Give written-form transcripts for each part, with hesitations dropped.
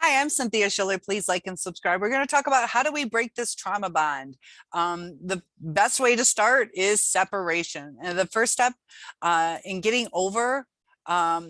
Hi, I'm Cynthia Schiller. Please like and subscribe. We're going to talk about how do we break this trauma bond. The best way to start is separation. And the first step in getting over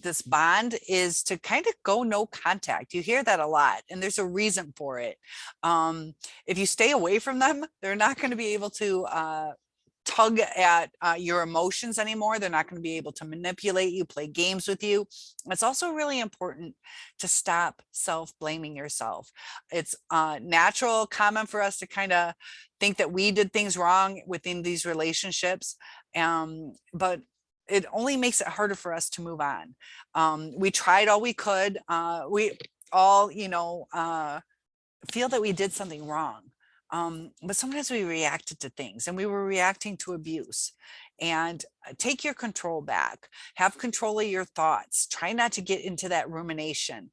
this bond is to kind of go no contact. You hear that a lot, and there's a reason for it. If you stay away from them, they're not going to be able to tug at your emotions anymore. They're not going to be able to manipulate you, play games with you. It's also really important to stop self-blaming yourself. It's natural, common for us to kind of think that we did things wrong within these relationships, but it only makes it harder for us to move on. We tried all we could. We all, feel that we did something wrong. But sometimes we reacted to things, and we were reacting to abuse. And take your control back, have control of your thoughts. Try not to get into that rumination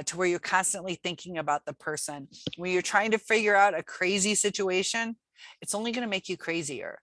to where you're constantly thinking about the person. When you're trying to figure out a crazy situation, it's only going to make you crazier,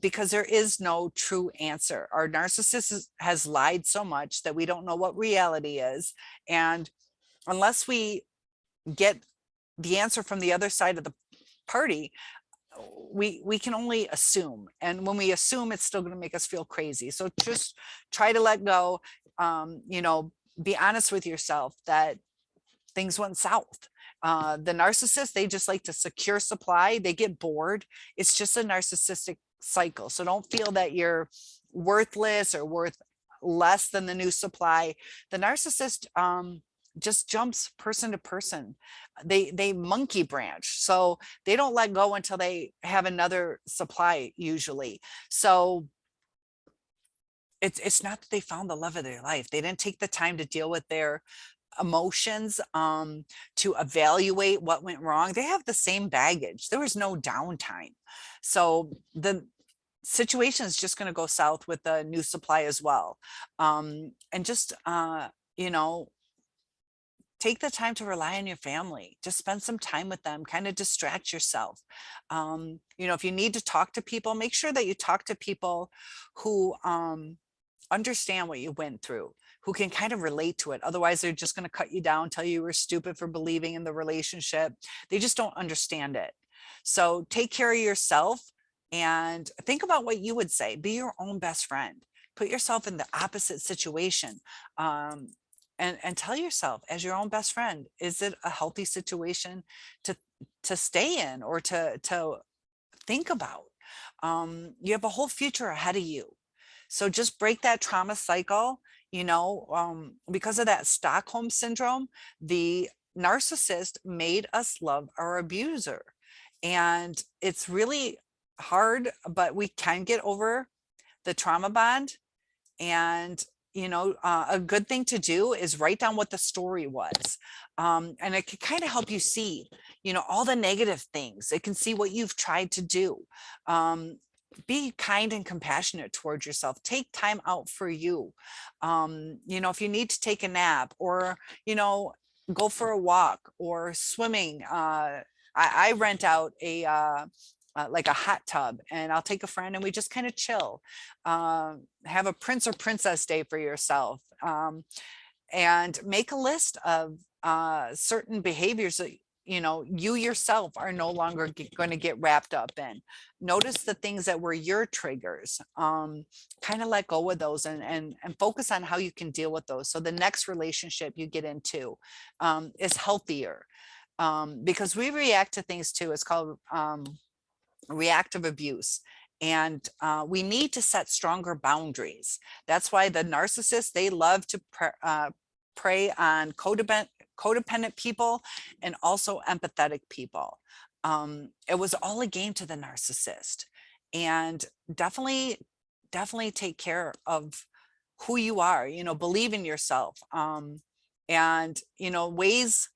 because there is no true answer. Our narcissist has lied so much that we don't know what reality is. And unless we get the answer from the other side of the party, we can only assume, and when we assume, it's still going to make us feel crazy. So just try to let go. Be honest with yourself that things went south. The narcissist, they just like to secure supply. They get bored. It's just a narcissistic cycle. So don't feel that you're worthless or worth less than the new supply. The narcissist just jumps person to person. They monkey branch, so they don't let go until they have another supply usually. So it's not that they found the love of their life. They didn't take the time to deal with their emotions, to evaluate what went wrong. They have the same baggage. There was no downtime. So the situation is just going to go south with the new supply as well. And just you know take the time to rely on your family. Just spend some time with them, kind of distract yourself. If you need to talk to people, make sure that you talk to people who understand what you went through, who can kind of relate to it. Otherwise, they're just going to cut you down, tell you were stupid for believing in the relationship. They just don't understand it. So take care of yourself and think about what you would say. Be your own best friend. Put yourself in the opposite situation. And tell yourself, as your own best friend, is it a healthy situation to stay in or to think about? You have a whole future ahead of you. So just break that trauma cycle. Because of that Stockholm syndrome, the narcissist made us love our abuser. And it's really hard, but we can get over the trauma bond. And a good thing to do is write down what the story was. And it can kind of help you see, all the negative things. It can see what you've tried to do. Be kind and compassionate towards yourself. Take time out for you. If you need to take a nap or, go for a walk or swimming. I rent out like a hot tub, and I'll take a friend and we just kind of chill. Have a prince or princess day for yourself, and make a list of certain behaviors that you yourself are no longer going to get wrapped up in. Notice the things that were your triggers. Kind of let go of those and focus on how you can deal with those, so the next relationship you get into is healthier, because we react to things too. It's called reactive abuse. And we need to set stronger boundaries. That's why the narcissists, they love to prey on codependent people and also empathetic people. It was all a game to the narcissist. And definitely take care of who you are, believe in yourself. And ways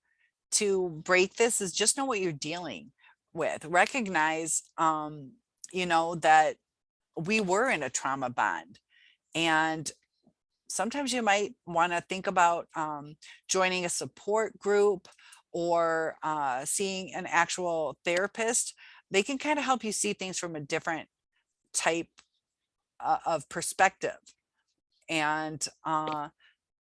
to break this is just know what you're dealing with. Recognize that we were in a trauma bond, and sometimes you might want to think about joining a support group or seeing an actual therapist. They can kind of help you see things from a different type of perspective. And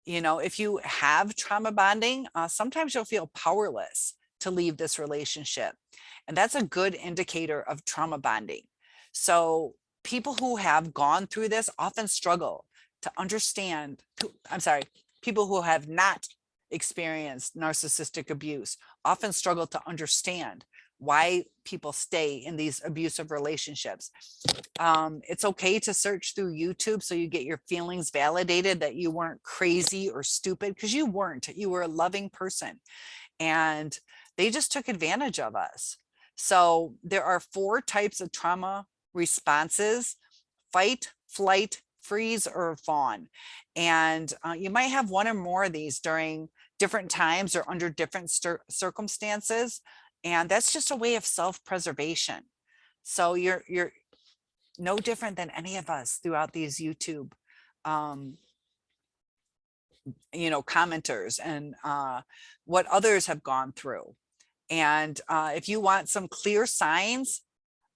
You know, if you have trauma bonding, sometimes you'll feel powerless to leave this relationship. And that's a good indicator of trauma bonding. So people who have gone through this often struggle to understand, I'm sorry, people who have not experienced narcissistic abuse often struggle to understand why people stay in these abusive relationships. It's okay to search through YouTube so you get your feelings validated that you weren't crazy or stupid, because you weren't. You were a loving person, and they just took advantage of us. So there are 4 types of trauma responses: fight, flight, freeze, or fawn. And you might have one or more of these during different times or under different circumstances. And that's just a way of self-preservation. So you're no different than any of us throughout these YouTube, um, commenters, and what others have gone through. And if you want some clear signs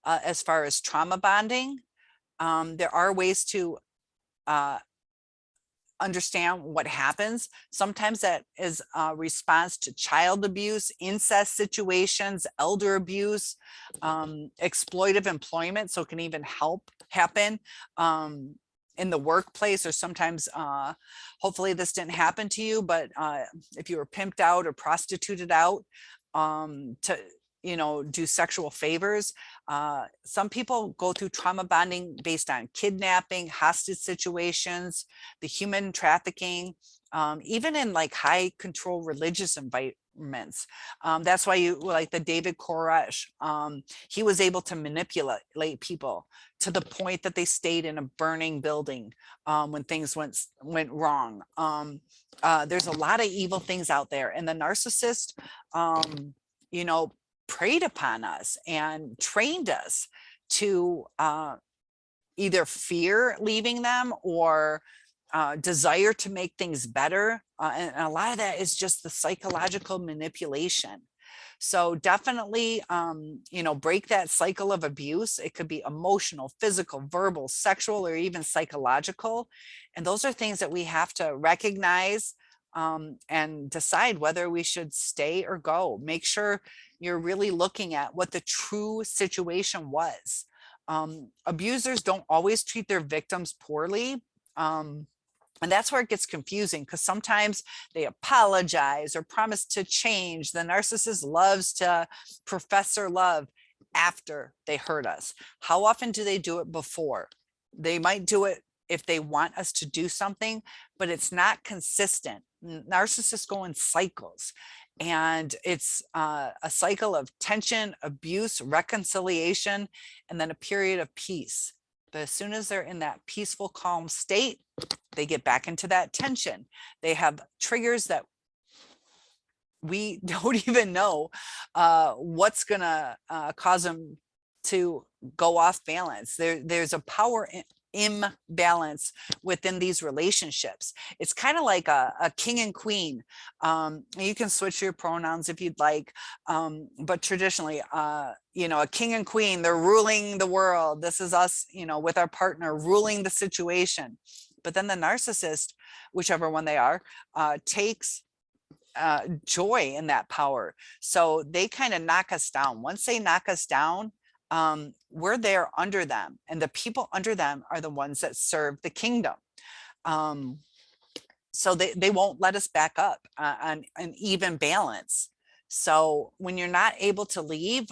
as far as trauma bonding, there are ways to uh, understand what happens. Sometimes that is a response to child abuse, incest situations, elder abuse, exploitive employment. So it can even happen in the workplace, or sometimes, hopefully this didn't happen to you, but if you were pimped out or prostituted out to do sexual favors. Some people go through trauma bonding based on kidnapping, hostage situations, the human trafficking, even in like high control religious environments. That's why you like the David Koresh. He was able to manipulate people to the point that they stayed in a burning building when things went wrong. There's a lot of evil things out there, and the narcissist, you know, preyed upon us and trained us to either fear leaving them or desire to make things better. And a lot of that is just the psychological manipulation. So definitely, break that cycle of abuse. It could be emotional, physical, verbal, sexual, or even psychological. And those are things that we have to recognize and decide whether we should stay or go. Make sure you're really looking at what the true situation was. Abusers don't always treat their victims poorly. And that's where it gets confusing, because sometimes they apologize or promise to change. The narcissist loves to profess their love after they hurt us. How often do they do it before? They might do it if they want us to do something, but it's not consistent. Narcissists go in cycles, and it's a cycle of tension, abuse, reconciliation, and then a period of peace. But as soon as they're in that peaceful, calm state, they get back into that tension. They have triggers that we don't even know what's gonna cause them to go off balance. There's a power imbalance within these relationships. It's kind of like a king and queen. You can switch your pronouns if you'd like, but traditionally, a king and queen, they're ruling the world. This is us, with our partner ruling the situation. But then the narcissist, whichever one they are, takes joy in that power. So they kind of knock us down. Once they knock us down, we're there under them, and the people under them are the ones that serve the kingdom. So they won't let us back up on an even balance. So when you're not able to leave,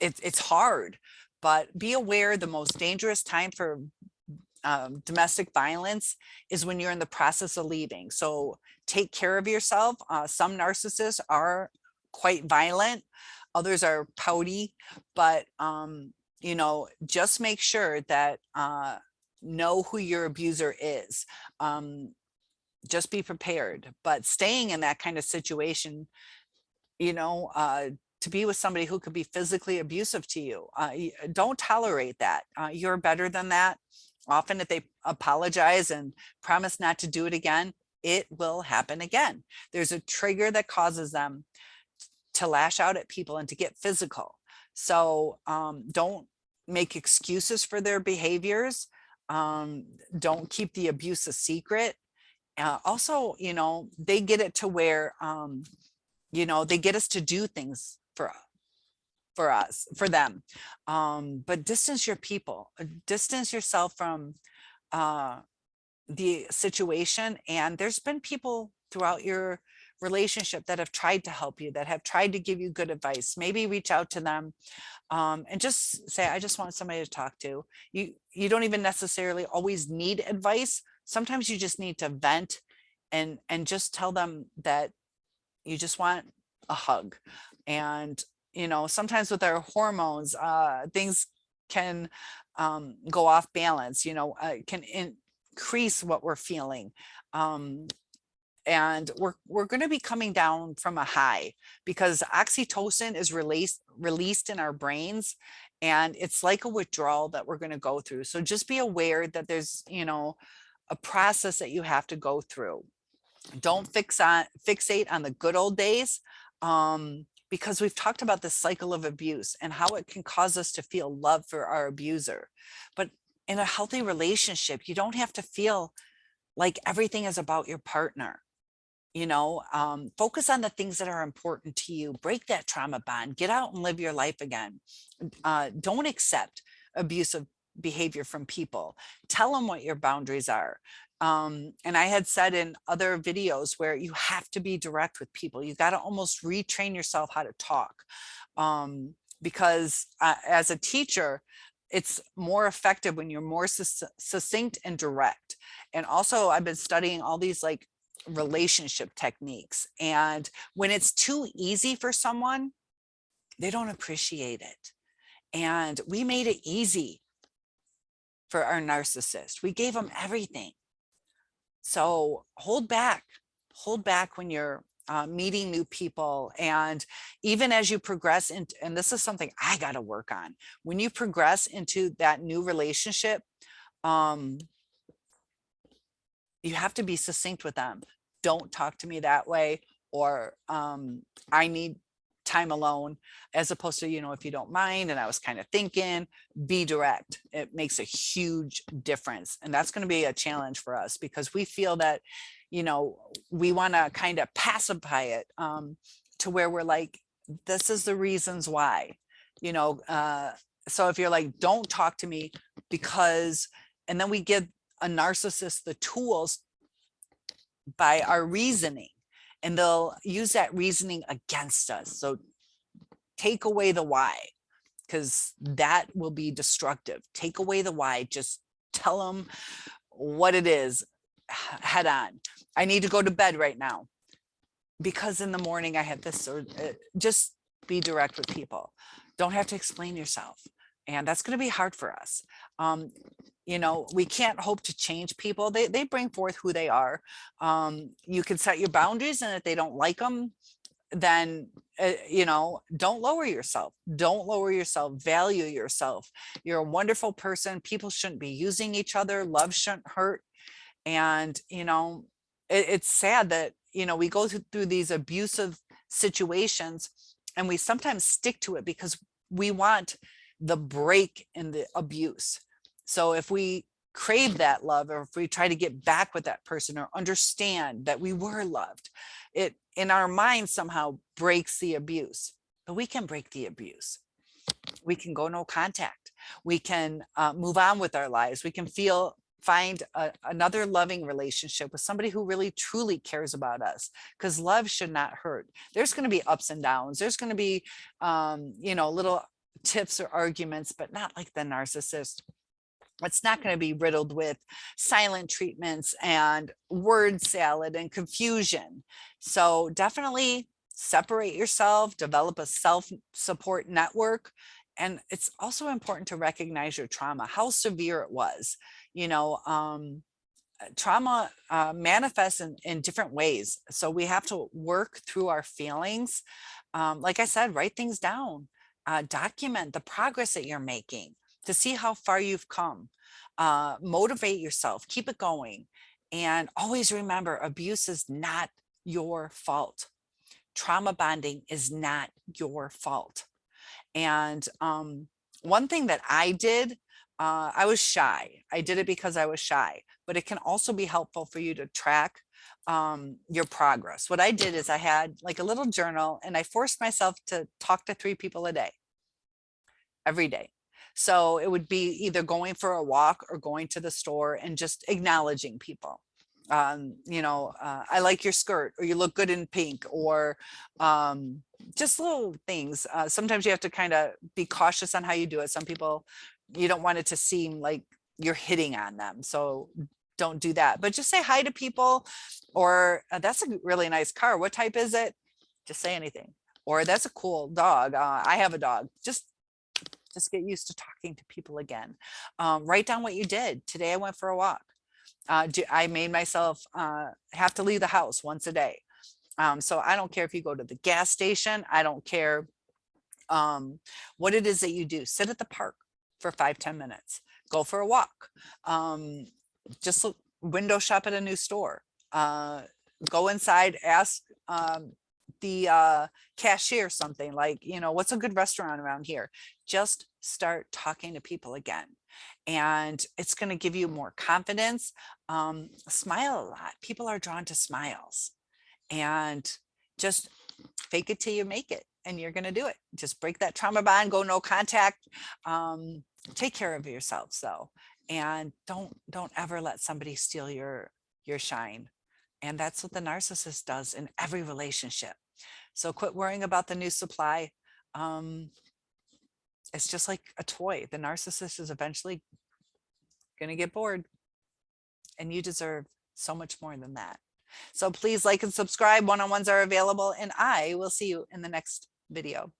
it's hard, but be aware the most dangerous time for domestic violence is when you're in the process of leaving. So take care of yourself. Some narcissists are quite violent, others are pouty, but just make sure that know who your abuser is. Just be prepared. But staying in that kind of situation, to be with somebody who could be physically abusive to you, don't tolerate that. You're better than that. Often if they apologize and promise not to do it again, it will happen again. There's a trigger that causes them to lash out at people and to get physical. So don't make excuses for their behaviors. Don't keep the abuse a secret. Also, they get it to where, they get us to do things for them. But distance your people, distance yourself from uh, the situation. And there's been people throughout your relationship that have tried to help you, that have tried to give you good advice. Maybe reach out to them, and just say, I just want somebody to talk to. You don't even necessarily always need advice. Sometimes you just need to vent, and just tell them that you just want a hug. And sometimes with our hormones, things can go off balance, can increase what we're feeling. And we're going to be coming down from a high, because oxytocin is released in our brains, and it's like a withdrawal that we're going to go through. So just be aware that there's a process that you have to go through. Don't fixate on the good old days, because we've talked about the cycle of abuse and how it can cause us to feel love for our abuser. But in a healthy relationship, you don't have to feel like everything is about your partner. Focus on the things that are important to you. Break that trauma bond. Get out and live your life again. Don't accept abusive behavior from people. Tell them what your boundaries are. And I had said in other videos where you have to be direct with people. You got to almost retrain yourself how to talk. Because as a teacher, it's more effective when you're more succinct and direct. And also, I've been studying all these like relationship techniques. And when it's too easy for someone, they don't appreciate it. And we made it easy for our narcissist. We gave them everything. So hold back when you're meeting new people. And even as you progress into, and this is something I got to work on, when you progress into that new relationship, you have to be succinct with them. Don't talk to me that way, or I need time alone, as opposed to, if you don't mind, and I was kind of thinking. Be direct. It makes a huge difference. And that's going to be a challenge for us, because we feel that, we want to kind of pacify it, to where we're like, this is the reasons why, so if you're like, don't talk to me because, and then we give a narcissist the tools by our reasoning, and they'll use that reasoning against us. So take away the why, because that will be destructive. Take away the why. Just tell them what it is head on. I need to go to bed right now because in the morning I had this, or just be direct with people. Don't have to explain yourself. And that's going to be hard for us. We can't hope to change people. They bring forth who they are. You can set your boundaries, and if they don't like them, then, don't lower yourself. Don't lower yourself. Value yourself. You're a wonderful person. People shouldn't be using each other. Love shouldn't hurt. And, it's sad that, we go through these abusive situations, and we sometimes stick to it because we want the break in the abuse. So if we crave that love, or if we try to get back with that person, or understand that we were loved, it in our mind somehow breaks the abuse. But we can break the abuse. We can go no contact. We can move on with our lives. We can find another loving relationship with somebody who really truly cares about us, because love should not hurt. There's going to be ups and downs. There's going to be little tiffs or arguments, but not like the narcissist. It's not going to be riddled with silent treatments and word salad and confusion. So definitely separate yourself, develop a self-support network. And it's also important to recognize your trauma, how severe it was. Trauma manifests in different ways. So we have to work through our feelings. Like I said, write things down, document the progress that you're making to see how far you've come. Motivate yourself, keep it going. And always remember, abuse is not your fault. Trauma bonding is not your fault. And one thing that I did I was shy. I did it because I was shy, but it can also be helpful for you to track your progress. What I did is I had like a little journal and I forced myself to talk to 3 people a day, every day. So it would be either going for a walk or going to the store and just acknowledging people. I like your skirt, or you look good in pink, or just little things. Sometimes you have to kind of be cautious on how you do it. Some people, you don't want it to seem like you're hitting on them. So don't do that, but just say hi to people, or that's a really nice car. What type is it? Just say anything. Or that's a cool dog. I have a dog. Just get used to talking to people again. Write down what you did. Today I went for a walk. I made myself have to leave the house once a day. So I don't care if you go to the gas station. I don't care what it is that you do. Sit at the park for 5-10 minutes. Go for a walk. Just look, window shop at a new store. Go inside, ask the cashier something like, what's a good restaurant around here? Just start talking to people again. And it's going to give you more confidence. Smile a lot. People are drawn to smiles. And just fake it till you make it. And you're going to do it. Just break that trauma bond, go no contact. Take care of yourselves though. And don't ever let somebody steal your shine. And that's what the narcissist does in every relationship. So quit worrying about the new supply. It's just like a toy. The narcissist is eventually going to get bored, and you deserve so much more than that. So please like and subscribe. One-on-ones are available, and I will see you in the next video.